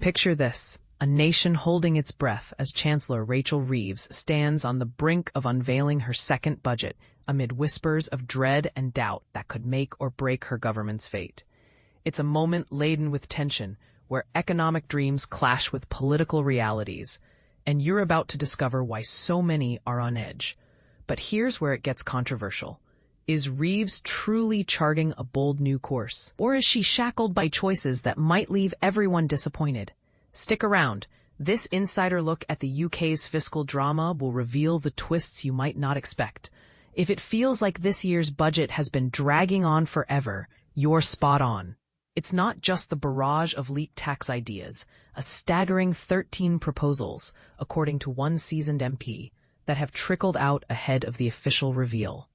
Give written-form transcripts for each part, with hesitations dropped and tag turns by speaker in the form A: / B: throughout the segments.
A: Picture this, a nation holding its breath as Chancellor Rachel Reeves stands on the brink of unveiling her second budget amid whispers of dread and doubt that could make or break her government's fate. It's a moment laden with tension, where economic dreams clash with political realities, and you're about to discover why so many are on edge. But here's where it gets controversial. Is Reeves truly charting a bold new course? Or is she shackled by choices that might leave everyone disappointed? Stick around. This insider look at the UK's fiscal drama will reveal the twists you might not expect. If it feels like this year's budget has been dragging on forever, you're spot on. It's not just the barrage of leaked tax ideas, a staggering 13 proposals, according to one seasoned MP, that have trickled out ahead of the official reveal.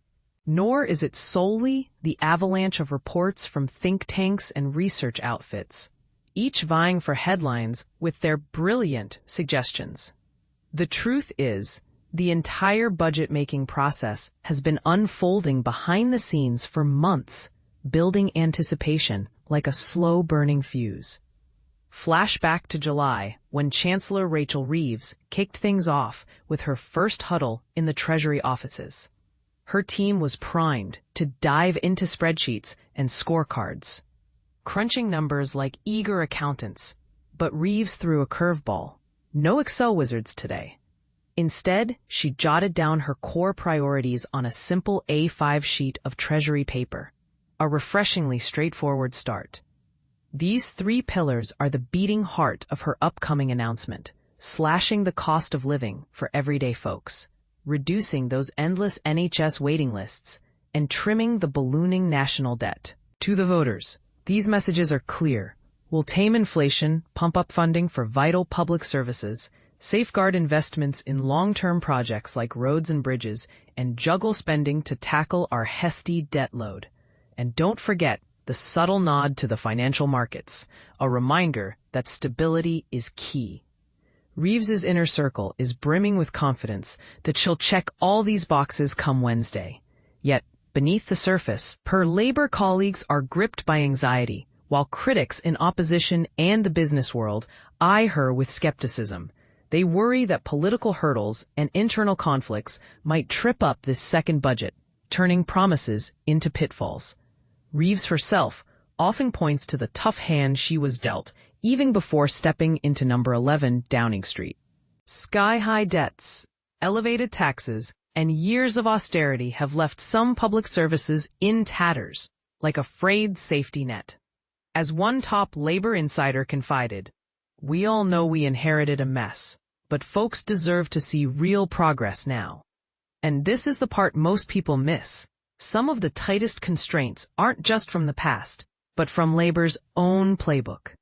A: Nor is it solely the avalanche of reports from think tanks and research outfits, each vying for headlines with their brilliant suggestions. The truth is, the entire budget-making process has been unfolding behind the scenes for months, building anticipation like a slow-burning fuse. Flashback to July, when Chancellor Rachel Reeves kicked things off with her first huddle in the Treasury offices. Her team was primed to dive into spreadsheets and scorecards, crunching numbers like eager accountants. But Reeves threw a curveball. No Excel wizards today. Instead, she jotted down her core priorities on a simple A5 sheet of Treasury paper. A refreshingly straightforward start. These three pillars are the beating heart of her upcoming announcement, slashing the cost of living for everyday folks, reducing those endless NHS waiting lists, and trimming the ballooning national debt. To the voters, these messages are clear. We'll tame inflation, pump up funding for vital public services, safeguard investments in long-term projects like roads and bridges, and juggle spending to tackle our hefty debt load. And don't forget the subtle nod to the financial markets, a reminder that stability is key. Reeves's inner circle is brimming with confidence that she'll check all these boxes come Wednesday. Yet, beneath the surface, her Labour colleagues are gripped by anxiety, while critics in opposition and the business world eye her with skepticism. They worry that political hurdles and internal conflicts might trip up this second budget, turning promises into pitfalls. Reeves herself often points to the tough hand she was dealt, even before stepping into number 11 Downing Street. Sky-high debts, elevated taxes, and years of austerity have left some public services in tatters, like a frayed safety net. As one top Labour insider confided, "We all know we inherited a mess, but folks deserve to see real progress now." And this is the part most people miss. Some of the tightest constraints aren't just from the past, but from Labour's own playbook.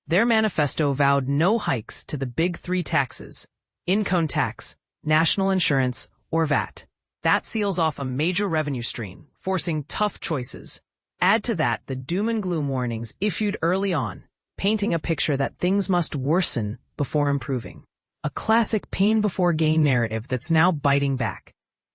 A: Their manifesto vowed no hikes to the big three taxes: income tax, national insurance, or VAT. That seals off a major revenue stream, forcing tough choices. Add to that the doom and gloom warnings issued early on, painting a picture that things must worsen before improving. A classic pain before gain narrative that's now biting back.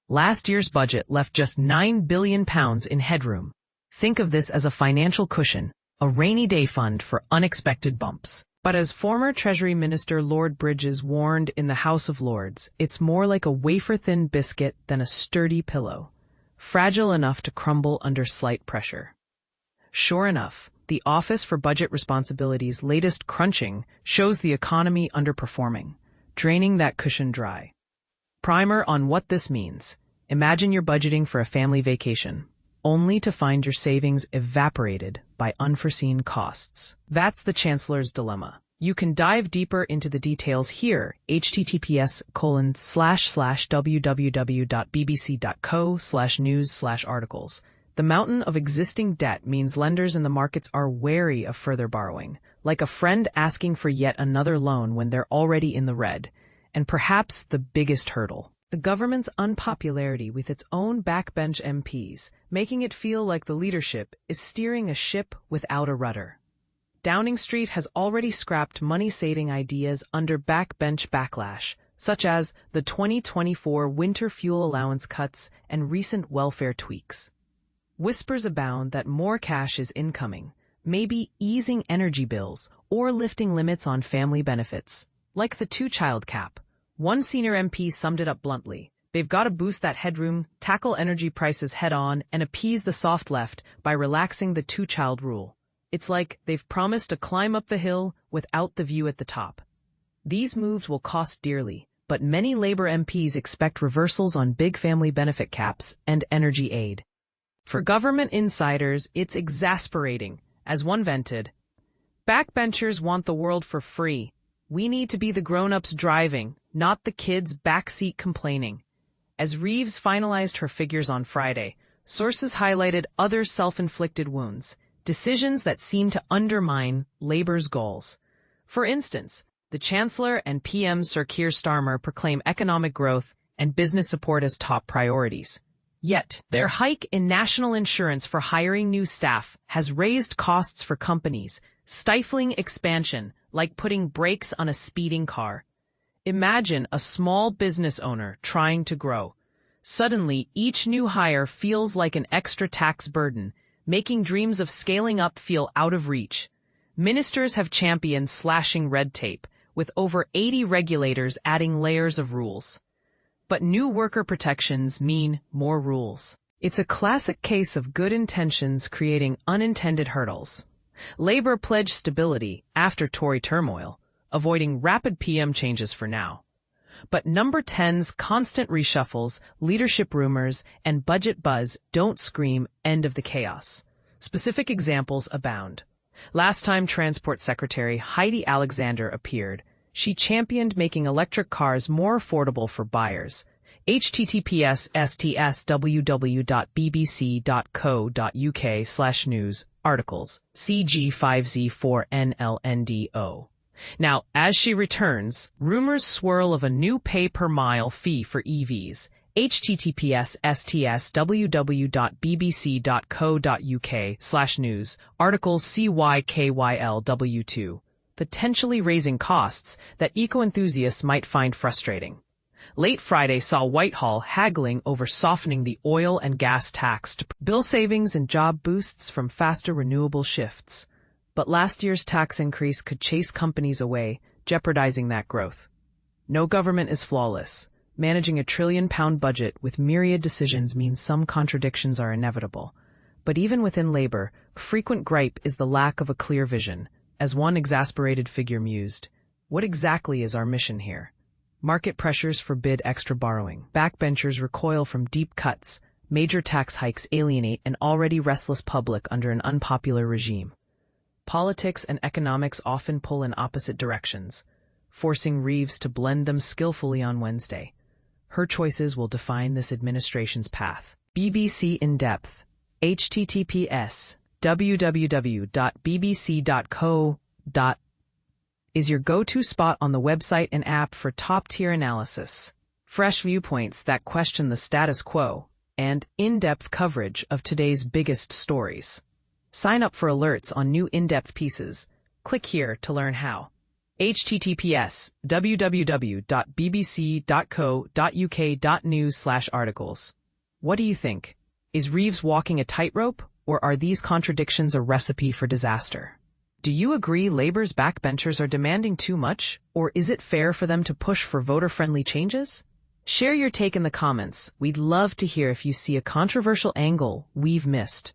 A: Last year's budget left just £9 billion in headroom. Think of this as a financial cushion, a rainy day fund for unexpected bumps. But as former Treasury Minister Lord Bridges warned in the House of Lords, it's more like a wafer-thin biscuit than a sturdy pillow, fragile enough to crumble under slight pressure. Sure enough, the Office for Budget Responsibility's latest crunching shows the economy underperforming, draining that cushion dry. Primer on what this means. Imagine you're budgeting for a family vacation, only to find your savings evaporated by unforeseen costs. That's the Chancellor's dilemma. You can dive deeper into the details here, https://www.bbc.co/news/articles. The mountain of existing debt means lenders in the markets are wary of further borrowing, like a friend asking for yet another loan when they're already in the red. And perhaps the biggest hurdle, the government's unpopularity with its own backbench MPs, making it feel like the leadership is steering a ship without a rudder. Downing Street has already scrapped money-saving ideas under backbench backlash, such as the 2024 winter fuel allowance cuts and recent welfare tweaks. Whispers abound that more cash is incoming, maybe easing energy bills or lifting limits on family benefits. Like the two-child cap. One senior MP summed it up bluntly. They've got to boost that headroom, tackle energy prices head-on, and appease the soft left by relaxing the two-child rule. It's like they've promised to climb up the hill without the view at the top. These moves will cost dearly, but many Labour MPs expect reversals on big family benefit caps and energy aid. For government insiders, it's exasperating. As one vented, "Backbenchers want the world for free. We need to be the grown-ups driving, not the kids backseat complaining." As Reeves finalized her figures on Friday, sources highlighted other self-inflicted wounds, decisions that seem to undermine Labour's goals. For instance, the Chancellor and PM Sir Keir Starmer proclaim economic growth and business support as top priorities. Yet, their hike in national insurance for hiring new staff has raised costs for companies, stifling expansion like putting brakes on a speeding car. Imagine a small business owner trying to grow. Suddenly, each new hire feels like an extra tax burden, making dreams of scaling up feel out of reach. Ministers have championed slashing red tape, with over 80 regulators adding layers of rules. But new worker protections mean more rules. It's a classic case of good intentions creating unintended hurdles. Labour pledged stability after Tory turmoil, avoiding rapid PM changes for now. But Number 10's constant reshuffles, leadership rumors, and budget buzz don't scream end of the chaos. Specific examples abound. Last time Transport Secretary Heidi Alexander appeared, she championed making electric cars more affordable for buyers. https://www.bbc.co.uk/news articles CG5Z4NLNDO. Now, as she returns, rumors swirl of a new pay-per-mile fee for EVs. https://www.bbc.co.uk/news articles CYKYLW2, potentially raising costs that eco-enthusiasts might find frustrating. Late Friday saw Whitehall haggling over softening the oil and gas tax to bill savings and job boosts from faster renewable shifts. But last year's tax increase could chase companies away, jeopardizing that growth. No government is flawless. Managing a trillion-pound budget with myriad decisions means some contradictions are inevitable. But even within Labour, frequent gripe is the lack of a clear vision. As one exasperated figure mused, "What exactly is our mission here?" Market pressures forbid extra borrowing. Backbenchers recoil from deep cuts. Major tax hikes alienate an already restless public under an unpopular regime. Politics and economics often pull in opposite directions, forcing Reeves to blend them skillfully on Wednesday. Her choices will define this administration's path. BBC in depth. https://www.bbc.co. is your go-to spot on the website and app for top-tier analysis, fresh viewpoints that question the status quo, and in-depth coverage of today's biggest stories. Sign up for alerts on new in-depth pieces. Click here to learn how. https://www.bbc.co.uk.news/articles. What do you think? Is Reeves walking a tightrope, or are these contradictions a recipe for disaster? Do you agree Labour's backbenchers are demanding too much, or is it fair for them to push for voter-friendly changes? Share your take in the comments. We'd love to hear if you see a controversial angle we've missed.